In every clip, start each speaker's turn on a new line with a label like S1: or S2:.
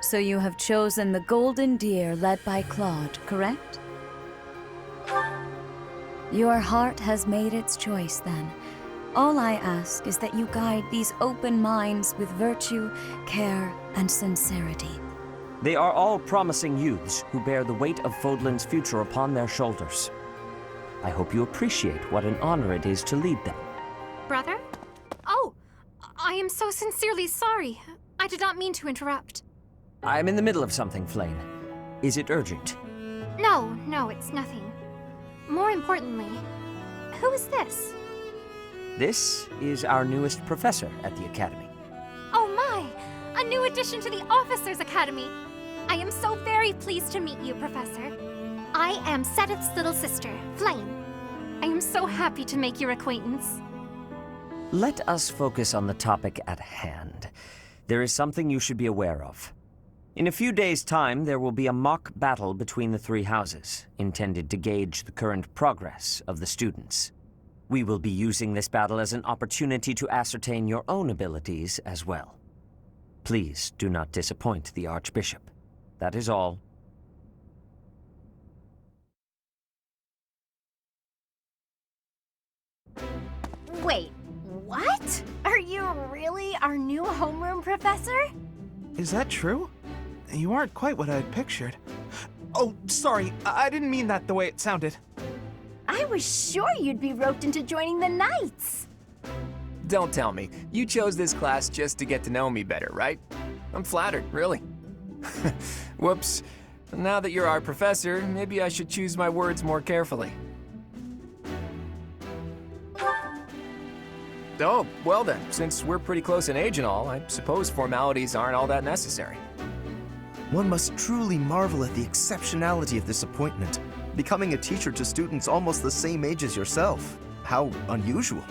S1: So you have chosen the Golden Deer led by Claude, correct? Your heart has made its choice, then. All I ask is that you guide these open minds with virtue, care, and sincerity.
S2: They are all promising youths who bear the weight of Fodlan's future upon their shoulders. I hope you appreciate what an honor it is to lead them.
S3: Brother? Oh, I am so sincerely sorry. I did not mean to interrupt.
S2: I'm in the middle of something, Flame. Is it urgent?
S3: No, it's nothing. More importantly, who is this?
S2: This is our newest professor at the Academy.
S3: Oh my! A new addition to the Officers' Academy! I am so very pleased to meet you, Professor. I am Sedith's little sister, Flame. I am so happy to make your acquaintance.
S2: Let us focus on the topic at hand. There is something you should be aware of. In a few days' time, there will be a mock battle between the three houses, intended to gauge the current progress of the students. We will be using this battle as an opportunity to ascertain your own abilities as well. Please do not disappoint the Archbishop. That is all.
S4: Wait, what? Are you really our new homeroom professor?
S5: Is that true? You aren't quite what I had pictured. Oh, sorry, I didn't mean that the way it sounded.
S4: I was sure you'd be roped into joining the Knights.
S6: Don't tell me. You chose this class just to get to know me better, right? I'm flattered, really. Whoops. Now that you're our professor, maybe I should choose my words more carefully. Oh, well then, since we're pretty close in age and all, I suppose formalities aren't all that necessary.
S7: One must truly marvel at the exceptionality of this appointment. Becoming a teacher to students almost the same age as yourself. How unusual.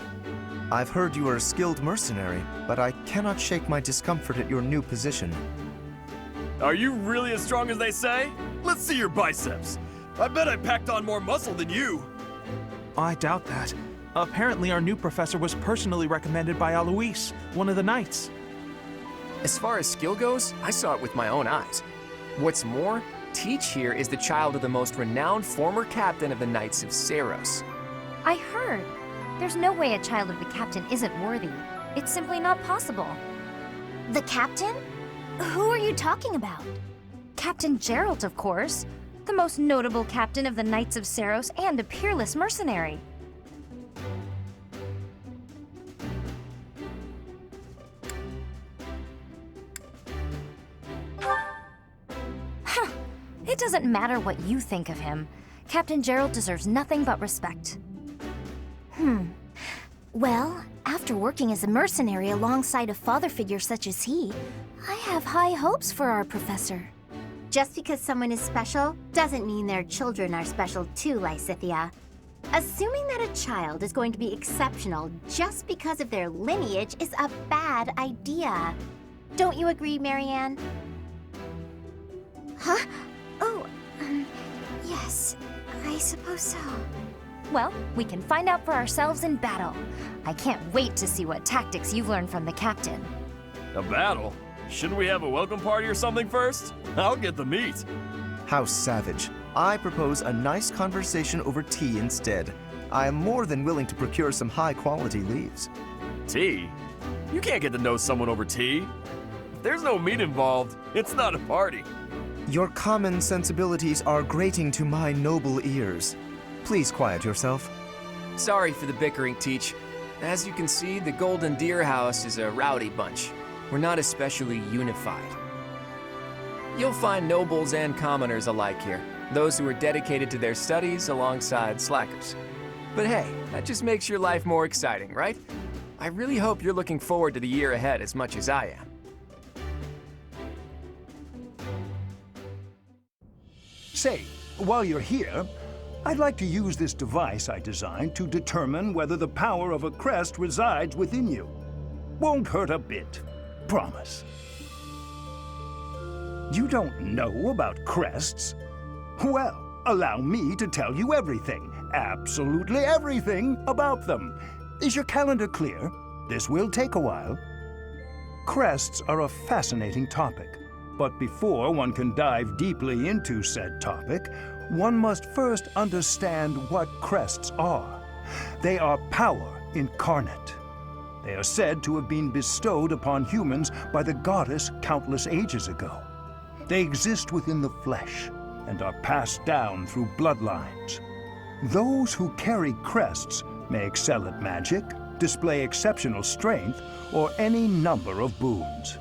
S7: I've heard you are a skilled mercenary, but I cannot shake my discomfort at your new position.
S8: Are you really as strong as they say? Let's see your biceps. I bet I packed on more muscle than you.
S5: I doubt that. Apparently our new professor was personally recommended by Alois, one of the Knights.
S6: As far as skill goes, I saw it with my own eyes. What's more, Teach here is the child of the most renowned former captain of the Knights of Seiros.
S4: I heard. There's no way a child of the captain isn't worthy. It's simply not possible. The captain? Who are you talking about? Captain Geralt, of course. The most notable captain of the Knights of Seiros and a peerless mercenary. It doesn't matter what you think of him. Captain Geralt deserves nothing but respect. Well, after working as a mercenary alongside a father figure such as he, I have high hopes for our professor.
S9: Just because someone is special doesn't mean their children are special too, Lysithia. Assuming that a child is going to be exceptional just because of their lineage is a bad idea. Don't you agree, Marianne?
S4: Huh? Oh, yes, I suppose so. Well, we can find out for ourselves in battle. I can't wait to see what tactics you've learned from the captain.
S8: A battle? Shouldn't we have a welcome party or something first? I'll get the meat.
S7: How savage. I propose a nice conversation over tea instead. I am more than willing to procure some high-quality leaves.
S8: Tea? You can't get to know someone over tea. If there's no meat involved, it's not a party.
S7: Your common sensibilities are grating to my noble ears. Please quiet yourself.
S6: Sorry for the bickering, Teach. As you can see, the Golden Deer House is a rowdy bunch. We're not especially unified. You'll find nobles and commoners alike here, those who are dedicated to their studies alongside slackers. But hey, that just makes your life more exciting, right? I really hope you're looking forward to the year ahead as much as I am.
S10: Say, while you're here, I'd like to use this device I designed to determine whether the power of a crest resides within you. Won't hurt a bit. Promise. You don't know about crests? Well, allow me to tell you everything, absolutely everything about them. Is your calendar clear? This will take a while. Crests are a fascinating topic. But before one can dive deeply into said topic, one must first understand what crests are. They are power incarnate. They are said to have been bestowed upon humans by the goddess countless ages ago. They exist within the flesh and are passed down through bloodlines. Those who carry crests may excel at magic, display exceptional strength, or any number of boons.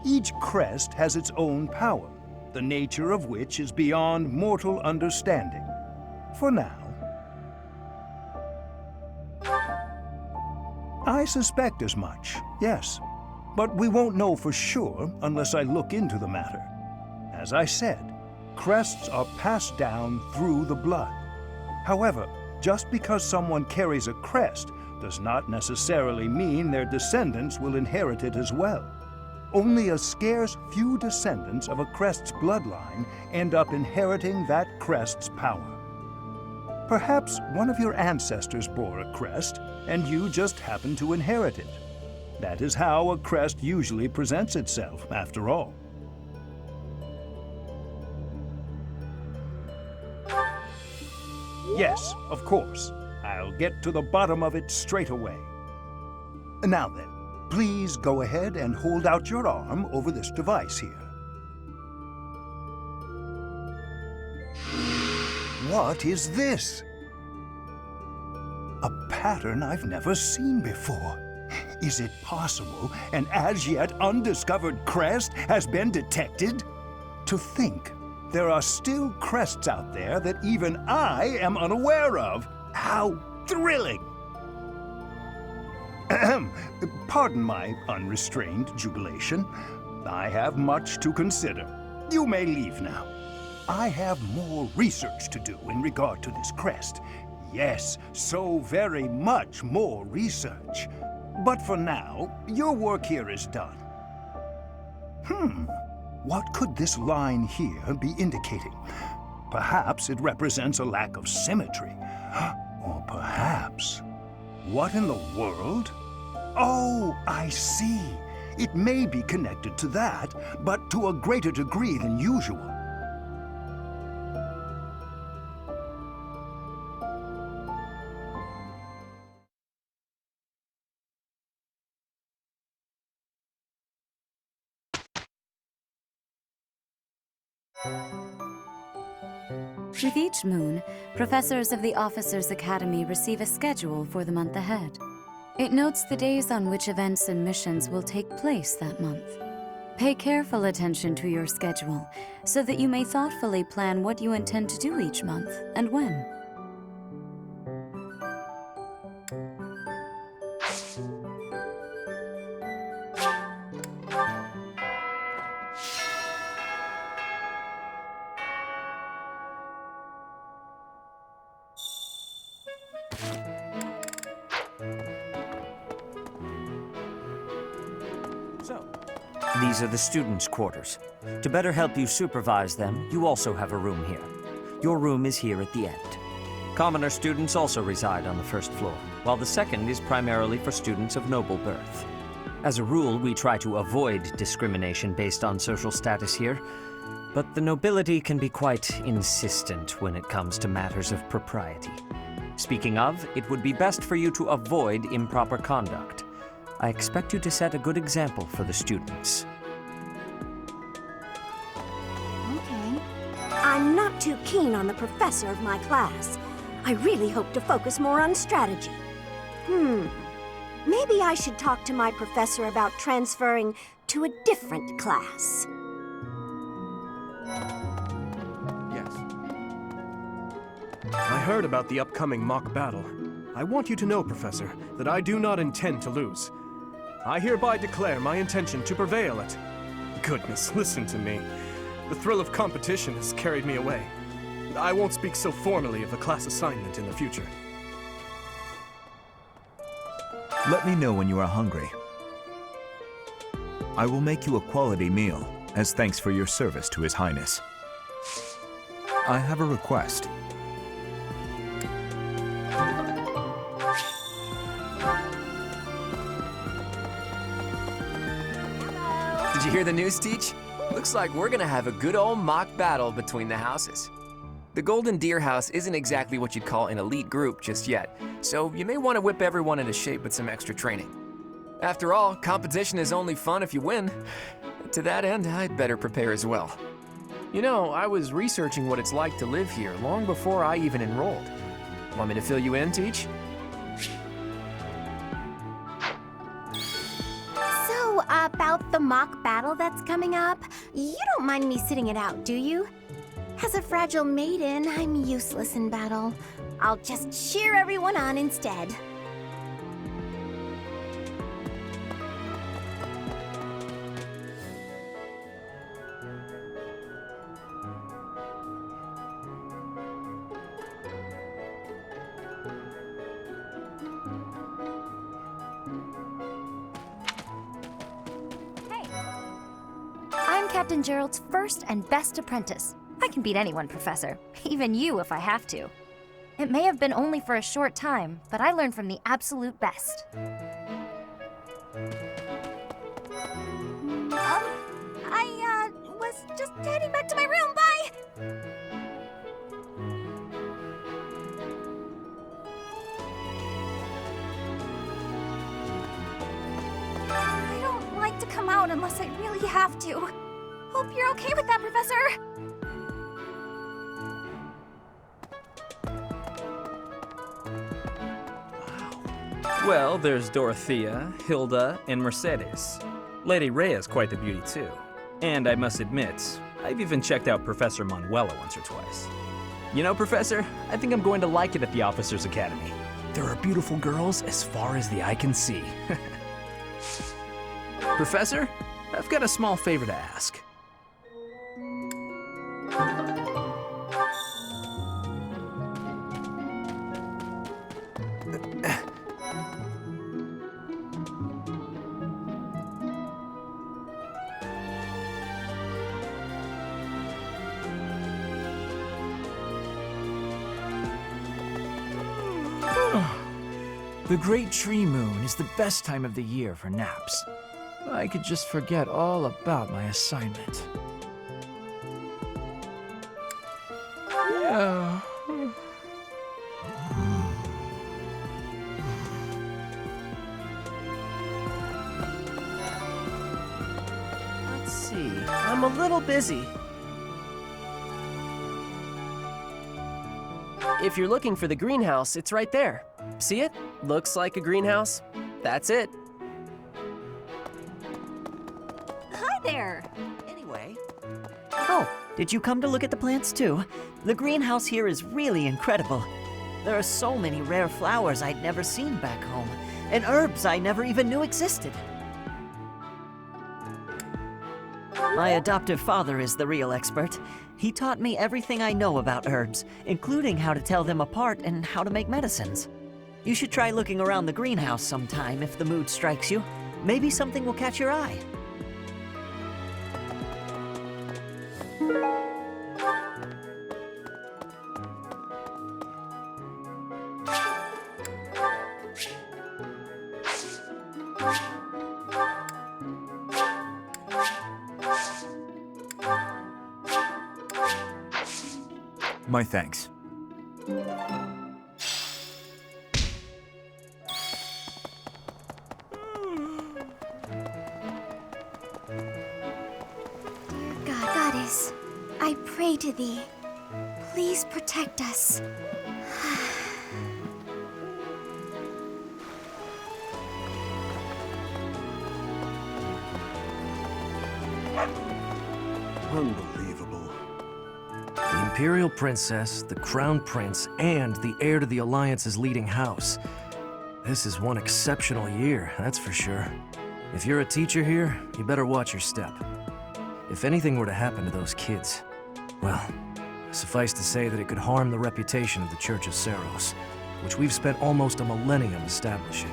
S10: Each crest has its own power, the nature of which is beyond mortal understanding. For now. I suspect as much, yes. But we won't know for sure unless I look into the matter. As I said, crests are passed down through the blood. However, just because someone carries a crest does not necessarily mean their descendants will inherit it as well. Only a scarce few descendants of a crest's bloodline end up inheriting that crest's power. Perhaps one of your ancestors bore a crest, and you just happen to inherit it. That is how a crest usually presents itself, after all. Yes, of course. I'll get to the bottom of it straight away. Now then, please go ahead and hold out your arm over this device here. What is this? A pattern I've never seen before. Is it possible an as yet undiscovered crest has been detected? To think there are still crests out there that even I am unaware of. How thrilling! Ahem. Pardon my unrestrained jubilation. I have much to consider. You may leave now. I have more research to do in regard to this crest. Yes, so very much more research. But for now, your work here is done. What could this line here be indicating? Perhaps it represents a lack of symmetry. Or perhaps... What in the world? Oh, I see. It may be connected to that, but to a greater degree than usual.
S1: With each moon, professors of the Officers' Academy receive a schedule for the month ahead. It notes the days on which events and missions will take place that month. Pay careful attention to your schedule so that you may thoughtfully plan what you intend to do each month and when.
S2: These are the students' quarters. To better help you supervise them, you also have a room here. Your room is here at the end. Commoner students also reside on the first floor, while the second is primarily for students of noble birth. As a rule, we try to avoid discrimination based on social status here, but the nobility can be quite insistent when it comes to matters of propriety. Speaking of, it would be best for you to avoid improper conduct. I expect you to set a good example for the students.
S11: Okay. I'm not too keen on the professor of my class. I really hope to focus more on strategy. Maybe I should talk to my professor about transferring to a different class.
S12: Yes. I heard about the upcoming mock battle. I want you to know, Professor, that I do not intend to lose. I hereby declare my intention to prevail at... Goodness, listen to me. The thrill of competition has carried me away. I won't speak so formally of a class assignment in the future.
S13: Let me know when you are hungry. I will make you a quality meal, as thanks for your service to His Highness. I have a request.
S6: Did you hear the news, Teach? Looks like we're gonna have a good old mock battle between the houses. The Golden Deer House isn't exactly what you'd call an elite group just yet, so you may want to whip everyone into shape with some extra training. After all, competition is only fun if you win. To that end, I'd better prepare as well.
S12: You know, I was researching what it's like to live here long before I even enrolled. Want me to fill you in, Teach?
S9: So, about the mock battle that's coming up, you don't mind me sitting it out, do you? As a fragile maiden, I'm useless in battle. I'll just cheer everyone on instead.
S4: I'm Captain Gerald's first and best apprentice. I can beat anyone, Professor. Even you if I have to. It may have been only for a short time, but I learned from the absolute best.
S11: I was just heading back to my room. Bye! I don't like to come out unless I really have to. Hope you're okay with that, Professor.
S14: Well, there's Dorothea, Hilda, and Mercedes. Lady Rhea's quite the beauty too. And I must admit, I've even checked out Professor Manuela once or twice. You know, Professor, I think I'm going to like it at the Officers Academy. There are beautiful girls as far as the eye can see. Professor, I've got a small favor to ask.
S15: The Great Tree Moon is the best time of the year for naps. I could just forget all about my assignment. Yeah.
S16: Let's see. I'm a little busy. If you're looking for the greenhouse, it's right there. See it? Looks like a greenhouse. That's it.
S11: Hi there.
S17: Anyway. Oh, did you come to look at the plants too? The greenhouse here is really incredible. There are so many rare flowers I'd never seen back home, and herbs I never even knew existed. My adoptive father is the real expert. He taught me everything I know about herbs, including how to tell them apart and how to make medicines. You should try looking around the greenhouse sometime if the mood strikes you. Maybe something will catch your eye.
S13: My thanks.
S9: Goddess, I pray to thee. Please protect us.
S12: Unbelievable.
S18: The Imperial Princess, the Crown Prince, and the heir to the Alliance's leading house. This is one exceptional year, that's for sure. If you're a teacher here, you better watch your step. If anything were to happen to those kids, well, suffice to say that it could harm the reputation of the Church of Seros, which we've spent almost a millennium establishing.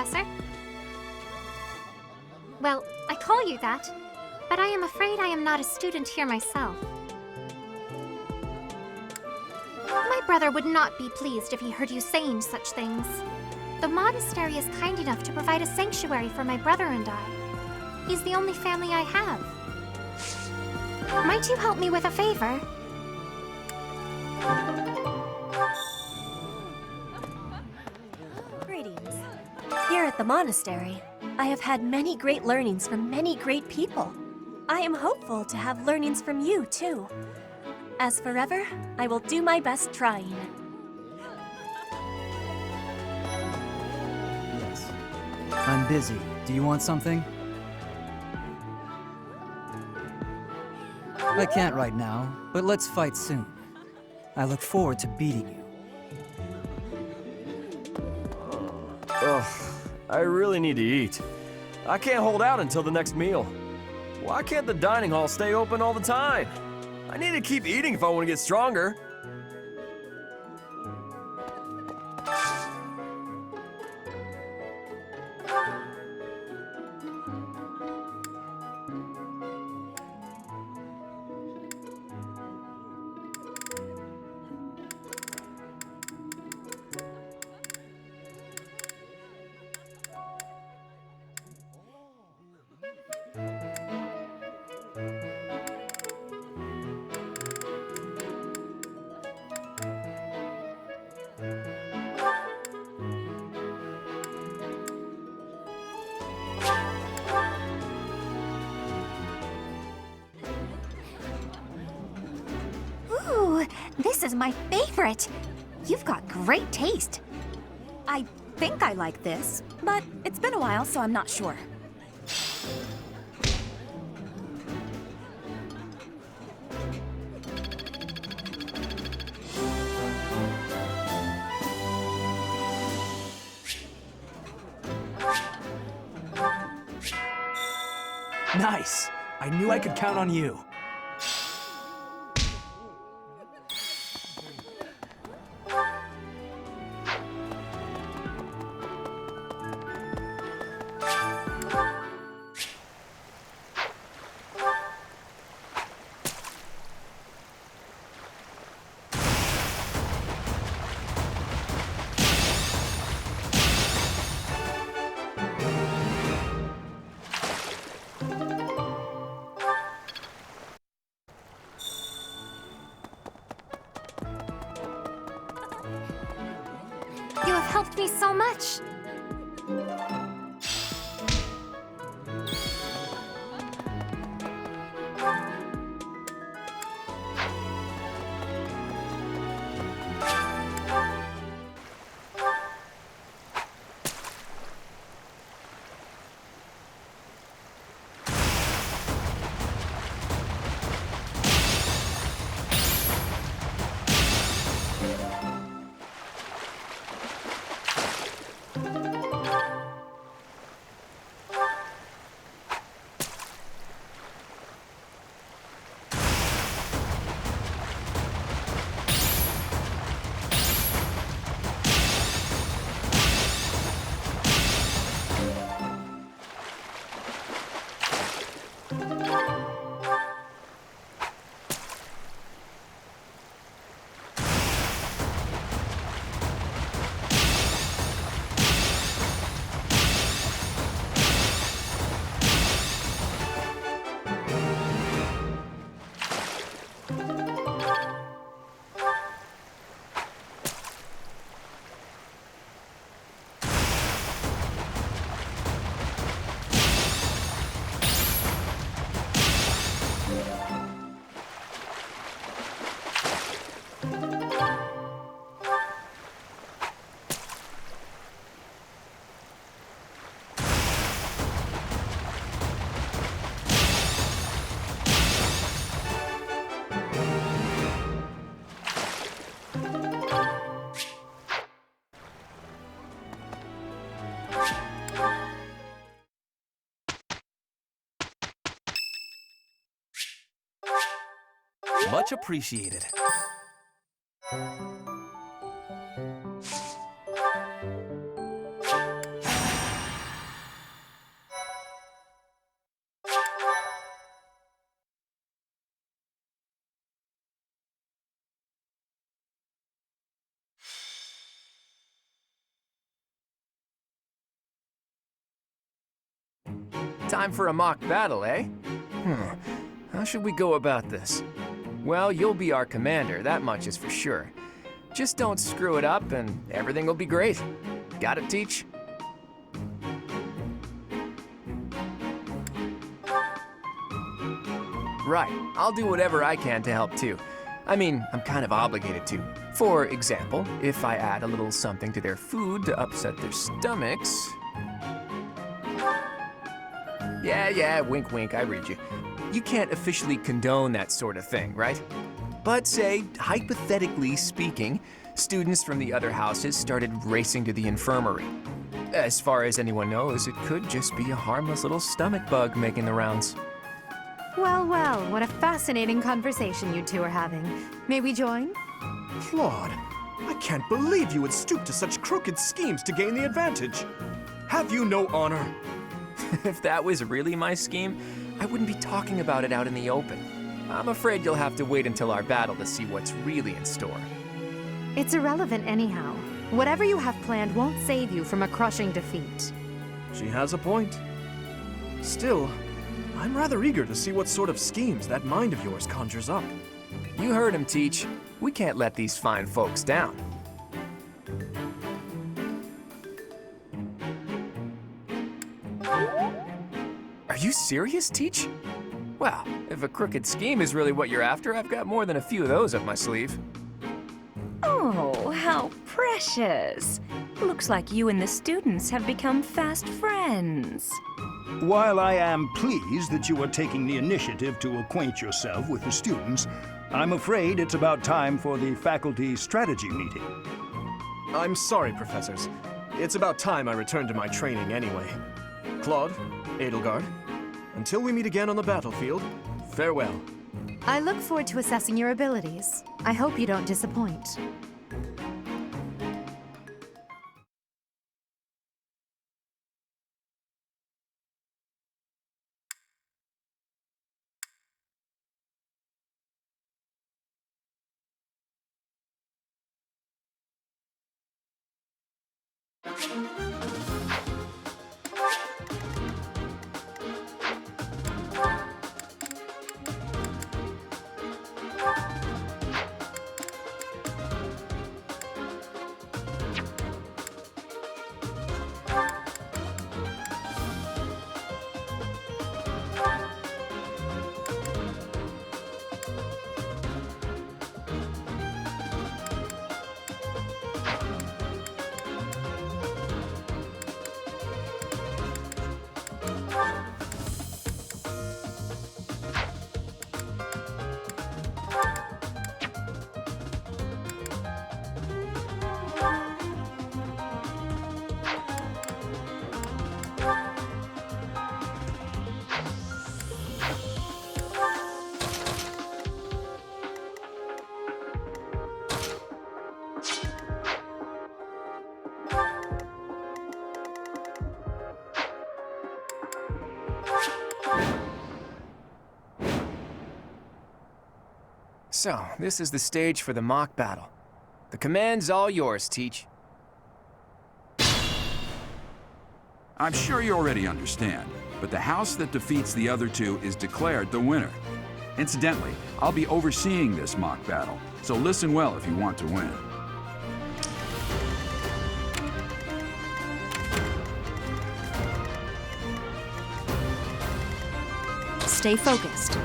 S3: Professor. Well, I call you that, but I am afraid I am not a student here myself. My brother would not be pleased if he heard you saying such things. The monastery is kind enough to provide a sanctuary for my brother and I. He's the only family I have. Might you help me with a favor?
S19: Greetings. Here at the monastery, I have had many great learnings from many great people. I am hopeful to have learnings from you, too. As forever, I will do my best trying.
S20: Yes. I'm busy. Do you want something? I can't right now, but let's fight soon. I look forward to beating you.
S8: Ugh, I really need to eat. I can't hold out until the next meal. Why can't the dining hall stay open all the time? I need to keep eating if I want to get stronger.
S4: Ooh, this is my favorite. You've got great taste.
S19: I think I like this, but it's been a while, so I'm not sure.
S15: Nice! I knew I could count on you.
S3: You have helped me so much.
S15: Much appreciated.
S6: Time for a mock battle, eh? How should we go about this? Well, you'll be our commander, that much is for sure. Just don't screw it up and everything will be great. Got it, Teach? Right, I'll do whatever I can to help too. I mean, I'm kind of obligated to. For example, if I add a little something to their food to upset their stomachs... Yeah, wink wink, I read you. You can't officially condone that sort of thing, right? But say, hypothetically speaking, students from the other houses started racing to the infirmary. As far as anyone knows, it could just be a harmless little stomach bug making the rounds.
S21: Well, what a fascinating conversation you two are having. May we join?
S12: Claude, I can't believe you would stoop to such crooked schemes to gain the advantage. Have you no honor?
S6: If that was really my scheme, I wouldn't be talking about it out in the open. I'm afraid you'll have to wait until our battle to see what's really in store.
S21: It's irrelevant anyhow. Whatever you have planned won't save you from a crushing defeat.
S12: She has a point. Still, I'm rather eager to see what sort of schemes that mind of yours conjures up.
S6: You heard him, Teach. We can't let these fine folks down. Are you serious, Teach? Well, if a crooked scheme is really what you're after, I've got more than a few of those up my sleeve.
S22: Oh, how precious. Looks like you and the students have become fast friends.
S10: While I am pleased that you are taking the initiative to acquaint yourself with the students, I'm afraid it's about time for the faculty strategy meeting.
S12: I'm sorry, professors. It's about time I returned to my training anyway. Claude, Edelgard, until we meet again on the battlefield, farewell.
S21: I look forward to assessing your abilities. I hope you don't disappoint.
S6: So, this is the stage for the mock battle. The command's all yours, Teach.
S23: I'm sure you already understand, but the house that defeats the other two is declared the winner. Incidentally, I'll be overseeing this mock battle, so listen well if you want to win.
S21: Stay focused.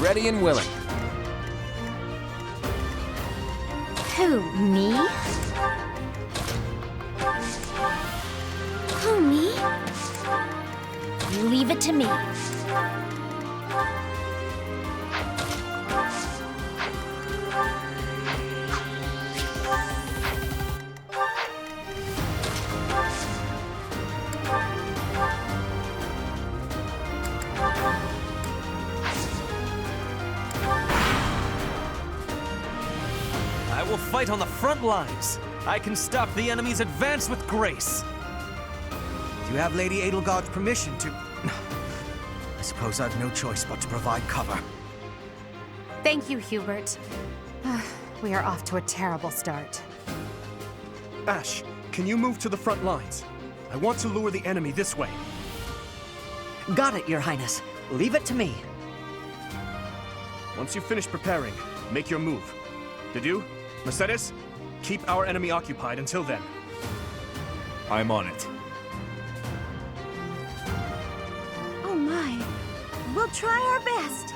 S6: Ready and willing.
S9: Who, me? Who, me? Leave it to me.
S24: I will fight on the front lines. I can stop the enemy's advance with grace.
S7: Do you have Lady Edelgard's permission to... I suppose I've no choice but to provide cover.
S21: Thank you, Hubert. We are off to a terrible start.
S12: Ash, can you move to the front lines? I want to lure the enemy this way.
S17: Got it, Your Highness. Leave it to me.
S12: Once you finish preparing, make your move. Didu, Mercedes, keep our enemy occupied until then.
S13: I'm on it.
S11: Oh my. We'll try our best.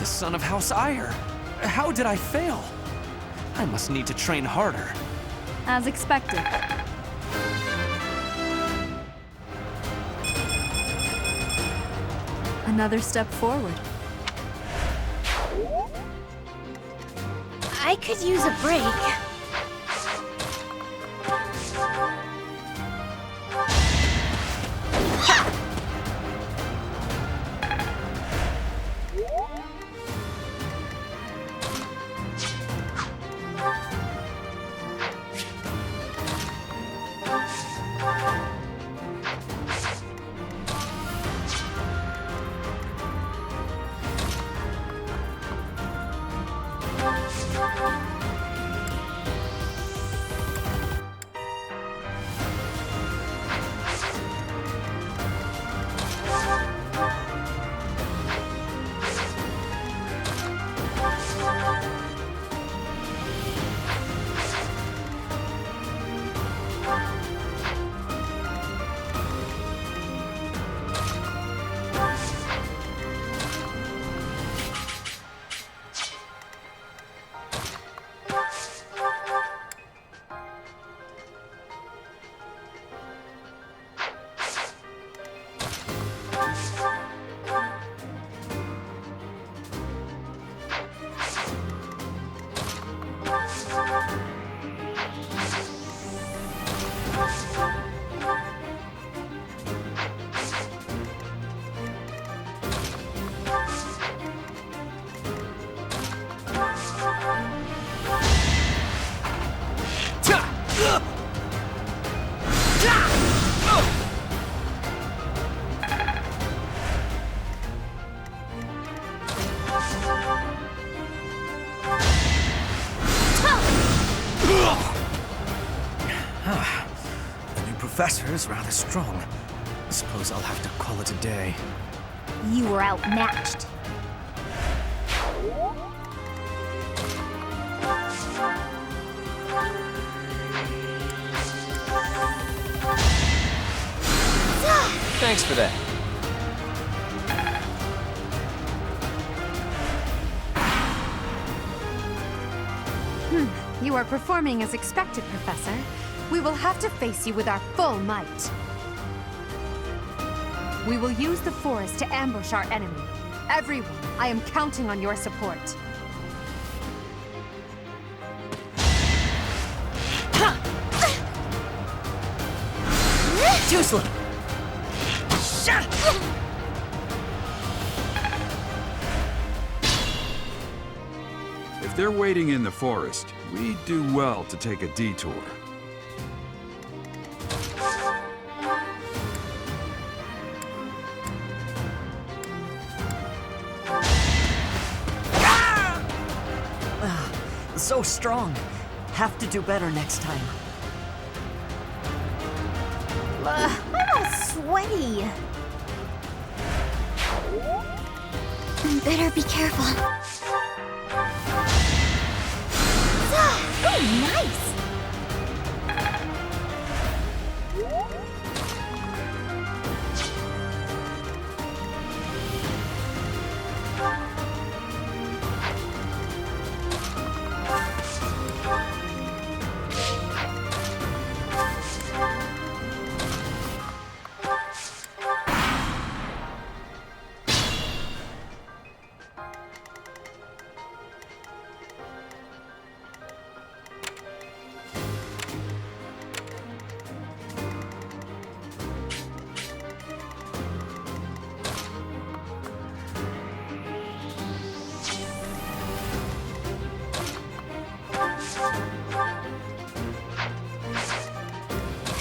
S24: Son of House Ire. How did I fail? I must need to train harder.
S21: As expected. Another step forward.
S19: I could use a break.
S18: Professor is rather strong. I suppose I'll have to call it a day.
S4: You were outmatched.
S6: Thanks for that.
S21: you are performing as expected, Professor, we will have to face you with our full might. We will use the forest to ambush our enemy. Everyone, I am counting on your support.
S17: Too slow.
S23: If they're waiting in the forest, we do well to take a detour.
S17: So strong. Have to do better next time.
S9: I'm all sweaty. Better be careful. Oh, nice!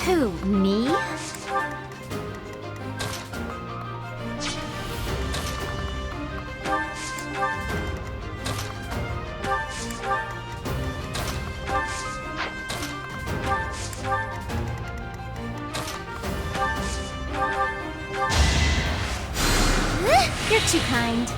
S9: Who, me? You're too kind.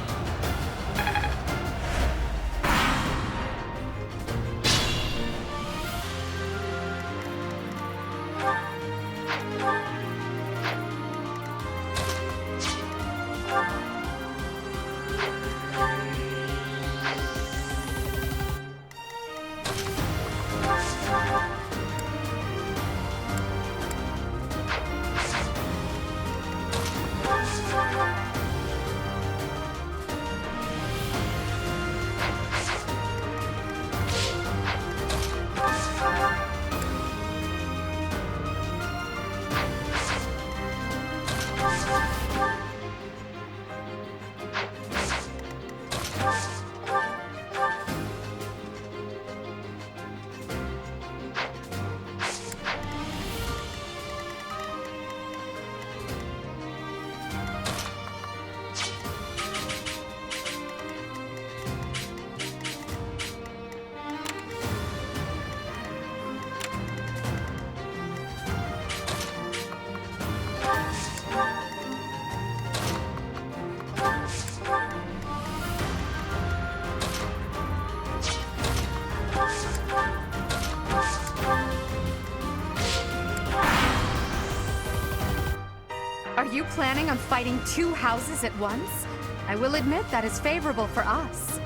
S21: Are you planning on fighting two houses at once? I will admit that is favorable for us.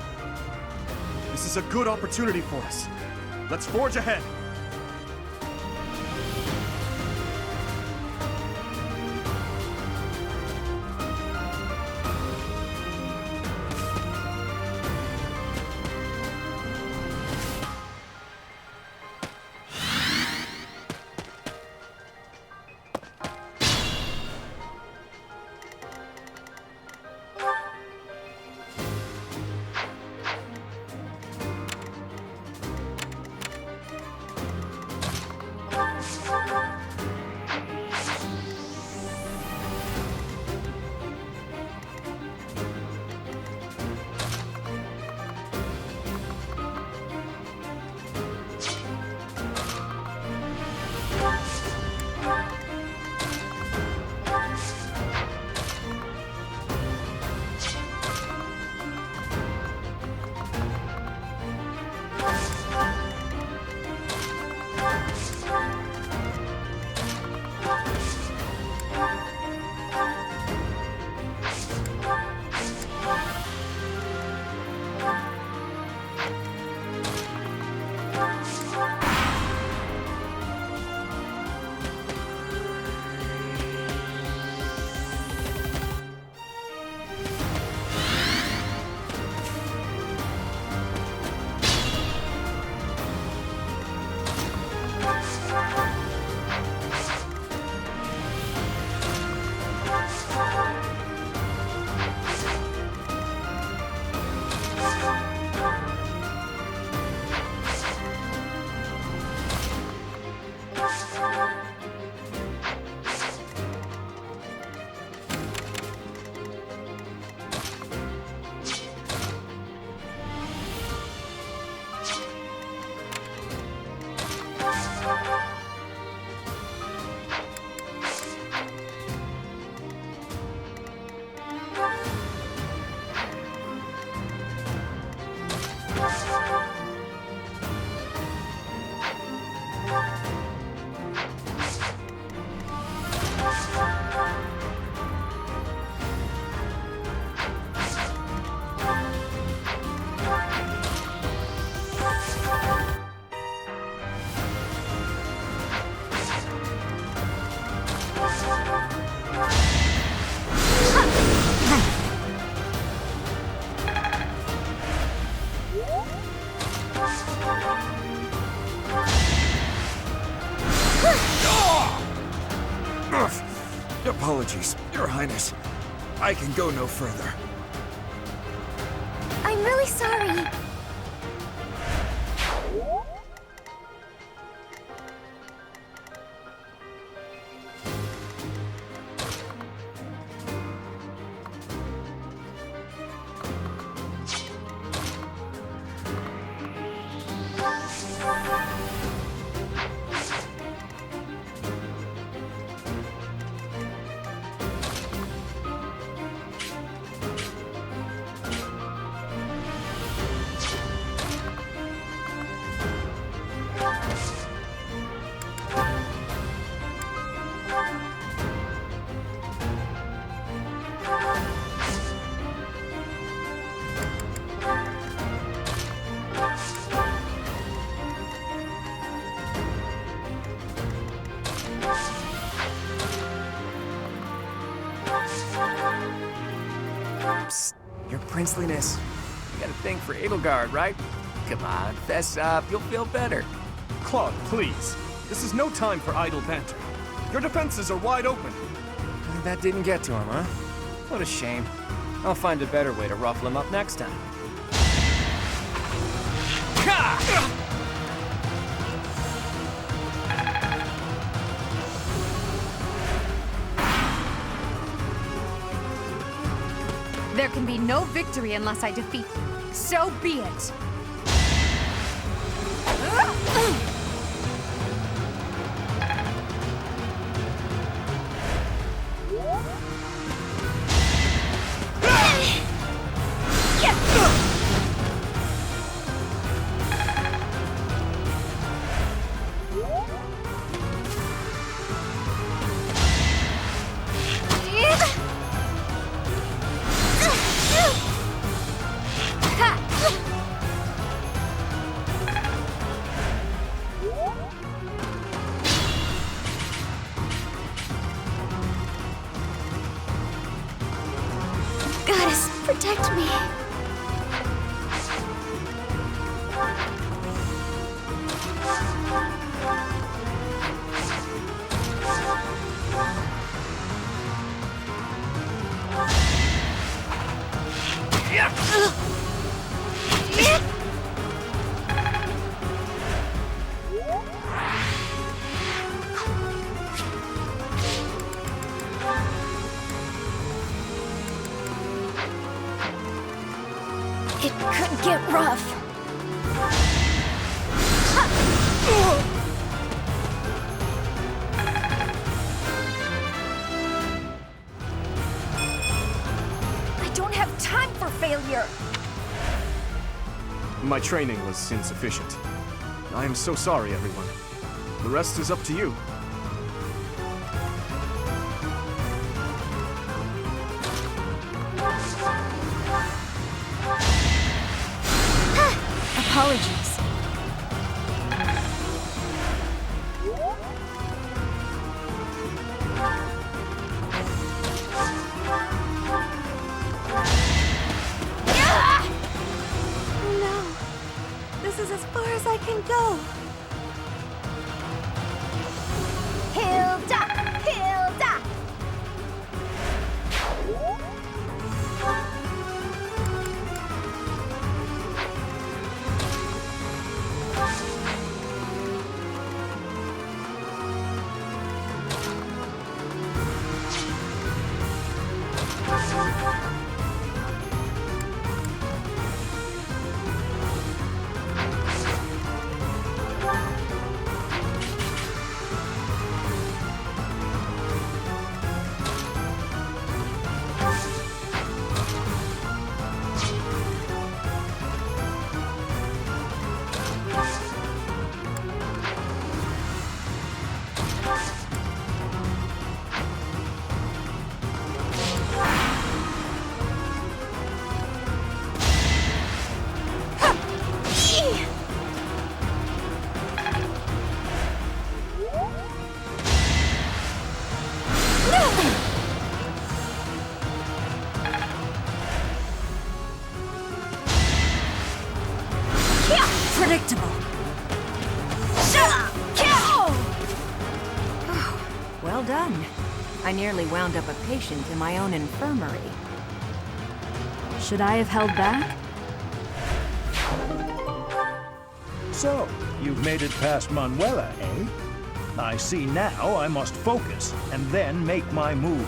S12: This is a good opportunity for us. Let's forge ahead.
S1: Apologies, Your Highness. I can go no further.
S19: I'm really sorry.
S6: Psst, your princeliness. You got a thing for Edelgard, right? Come on, fess up, you'll feel better.
S12: Claude, please. This is no time for idle banter. Your defenses are wide open.
S6: That didn't get to him, huh? What a shame. I'll find a better way to ruffle him up next time.
S21: There can be no victory unless I defeat you. So be it.
S19: Goddess, protect me. It could get rough.
S21: I don't have time for failure.
S12: My training was insufficient. I am so sorry, everyone. The rest is up to you.
S21: Apologies.
S19: No. This is as far as I can go.
S9: Hilda! Hilda!
S21: Predictable.
S19: Well done.
S22: I nearly wound up a patient in my own infirmary. Should I have held back?
S10: So, you've made it past Manuela, eh? I see now I must focus, and then make my move.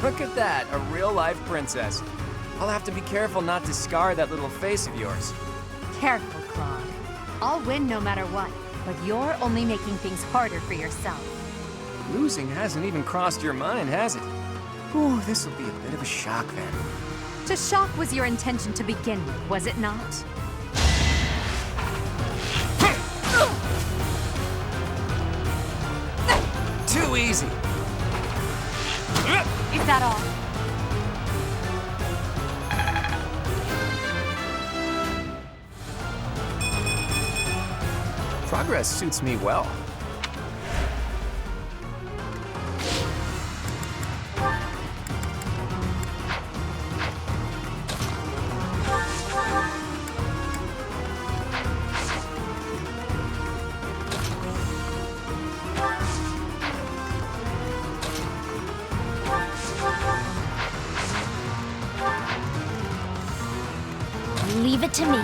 S6: Look at that, a real-life princess. I'll have to be careful not to scar that little face of yours.
S21: Careful, Claude. I'll win no matter what, but you're only making things harder for yourself.
S6: Losing hasn't even crossed your mind, has it? Ooh, this'll be a bit of a shock then.
S21: To shock was your intention to begin with, was it not?
S6: Too easy.
S21: Is that all?
S6: Progress suits me well.
S4: Leave it to me.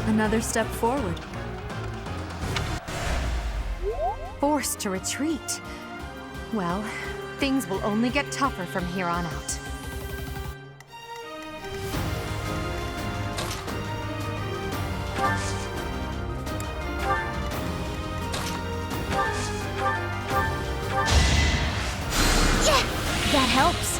S22: Another step forward.
S21: forced to retreat. Well, things will only get tougher from here on out.
S4: Yeah! That helps.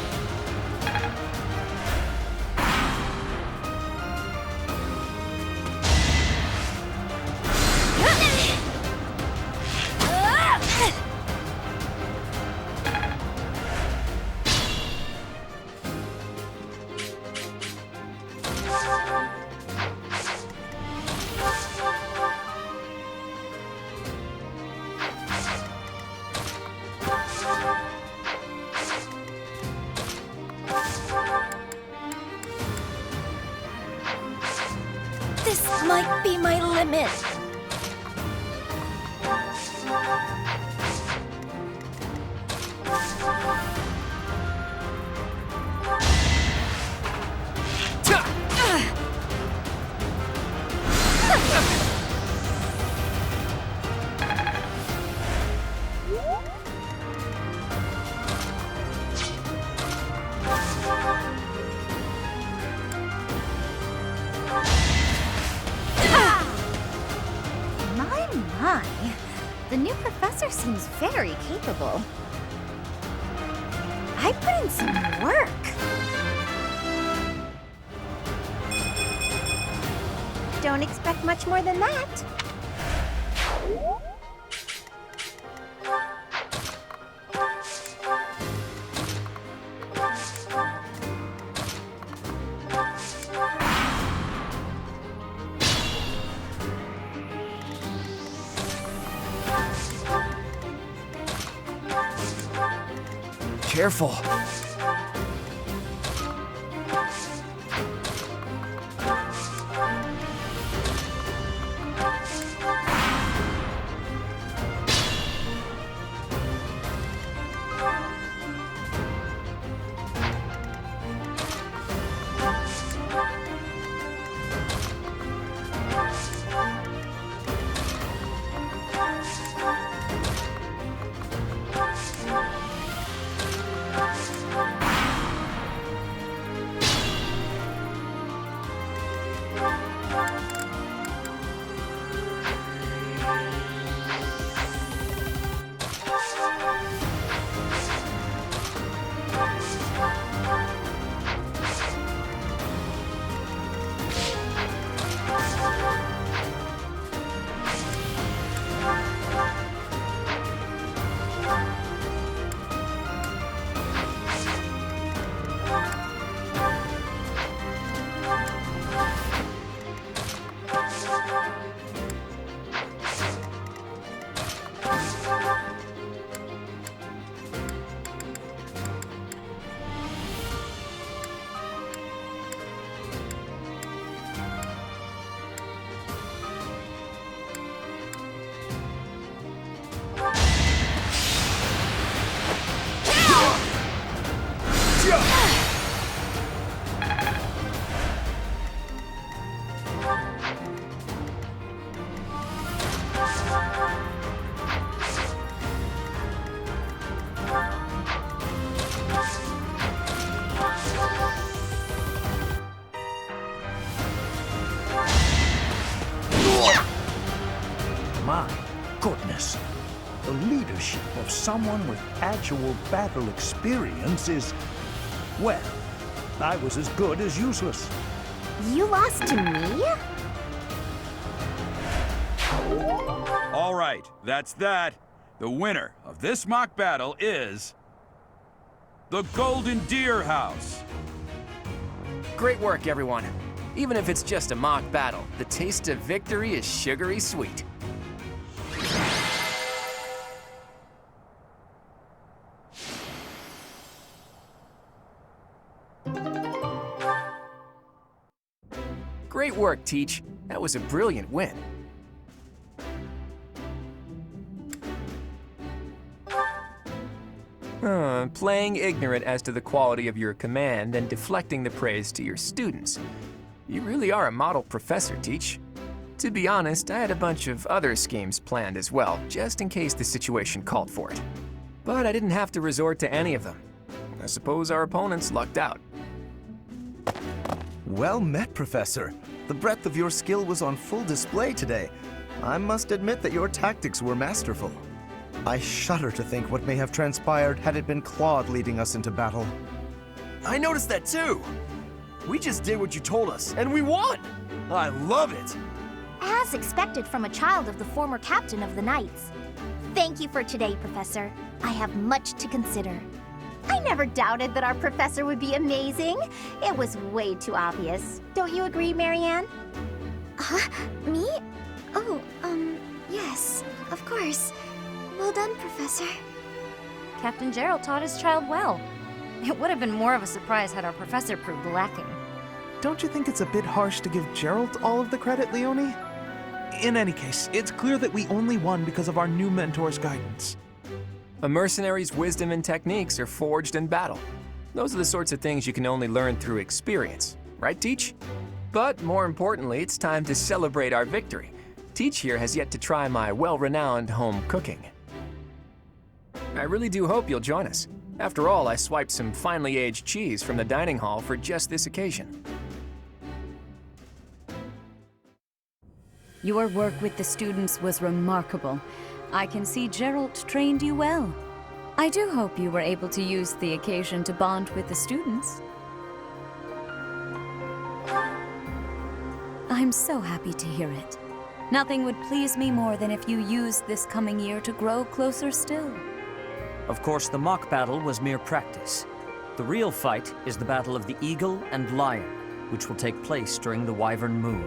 S19: This might be my limit.
S4: My. The new professor seems very capable. I put in some work.
S9: Don't expect much more than that.
S6: Careful.
S10: My goodness. The leadership of someone with actual battle experience is... well, I was as good as useless.
S9: You lost to me?
S23: All right, that's that. The winner of this mock battle is... the Golden Deer House.
S6: Great work, everyone. Even if it's just a mock battle, the taste of victory is sugary sweet. Great work, Teach. That was a brilliant win. Playing ignorant as to the quality of your command and deflecting the praise to your students. You really are a model professor, Teach. To be honest, I had a bunch of other schemes planned as well, just in case the situation called for it. But I didn't have to resort to any of them. I suppose our opponents lucked out.
S7: Well met, Professor. The breadth of your skill was on full display today. I must admit that your tactics were masterful. I shudder to think what may have transpired had it been Claude leading us into battle.
S8: I noticed that too. We just did what you told us, and we won! I love it!
S4: As expected from a child of the former captain of the Knights. Thank you for today, Professor. I have much to consider. I never doubted that our professor would be amazing. It was way too obvious. Don't you agree, Marianne?
S2: Me? Oh, yes, of course. Well done, Professor.
S4: Captain Gerald taught his child well. It would have been more of a surprise had our professor proved lacking.
S5: Don't you think it's a bit harsh to give Gerald all of the credit, Leonie? In any case, it's clear that we only won because of our new mentor's guidance.
S6: A mercenary's wisdom and techniques are forged in battle. Those are the sorts of things you can only learn through experience, right, Teach? But more importantly, it's time to celebrate our victory. Teach here has yet to try my well-renowned home cooking. I really do hope you'll join us. After all, I swiped some finely aged cheese from the dining hall for just this occasion.
S14: Your work with the students was remarkable. I can see Gerald trained you well. I do hope you were able to use the occasion to bond with the students. I'm so happy to hear it. Nothing would please me more than if you used this coming year to grow closer still.
S17: Of course, the mock battle was mere practice. The real fight is the Battle of the Eagle and Lion, which will take place during the Wyvern Moon.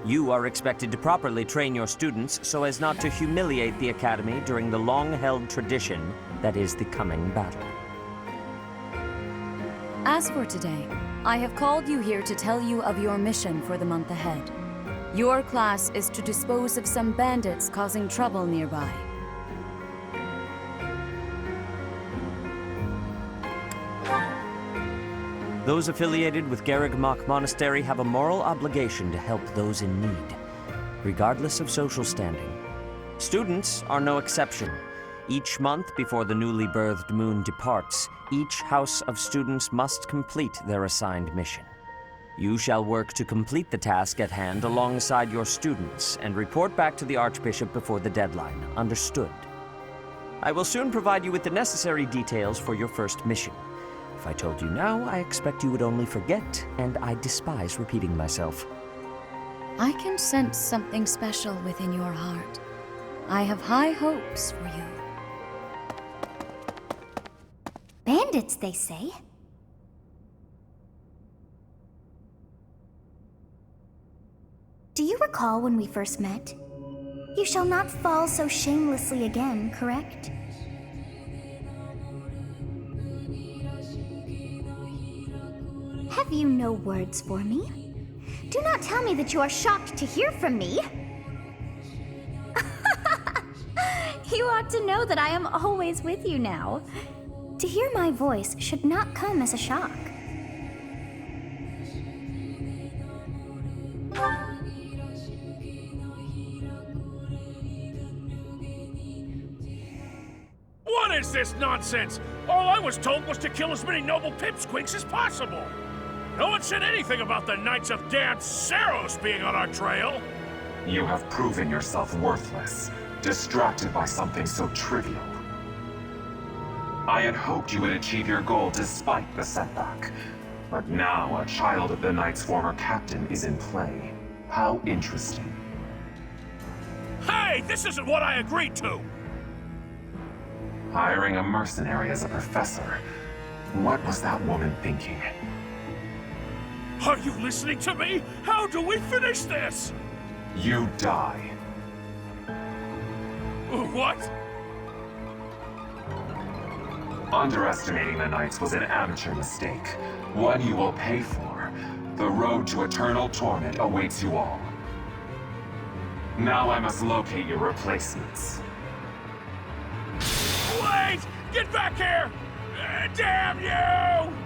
S17: You are expected to properly train your students so as not to humiliate the Academy during the long-held tradition that is the coming battle.
S14: As for today, I have called you here to tell you of your mission for the month ahead. Your class is to dispose of some bandits causing trouble nearby.
S17: Those affiliated with Garrigmach Monastery have a moral obligation to help those in need, regardless of social standing. Students are no exception. Each month before the newly birthed moon departs, each house of students must complete their assigned mission. You shall work to complete the task at hand alongside your students and report back to the Archbishop before the deadline. Understood? I will soon provide you with the necessary details for your first mission. If I told you now, I expect you would only forget, and I despise repeating myself.
S14: I can sense something special within your heart. I have high hopes for you.
S4: Bandits, they say? Do you recall when we first met? You shall not fall so shamelessly again, correct? Have you no words for me? Do not tell me that you are shocked to hear from me. You ought to know that I am always with you now. To hear my voice should not come as a shock.
S16: What is this nonsense? All I was told was to kill as many noble pipsqueaks as possible. No one said anything about the Knights of Damned Saros being on our trail.
S25: You have proven yourself worthless, distracted by something so trivial. I had hoped you would achieve your goal despite the setback. But now a child of the Knight's former captain is in play. How interesting.
S16: Hey, this isn't what I agreed to!
S25: Hiring a mercenary as a professor. What was that woman thinking?
S16: Are you listening to me? How do we finish this?
S25: You die.
S16: What?
S25: Underestimating the Knights was an amateur mistake. One you will pay for. The road to eternal torment awaits you all. Now I must locate your replacements.
S16: Wait! Get back here! Damn you!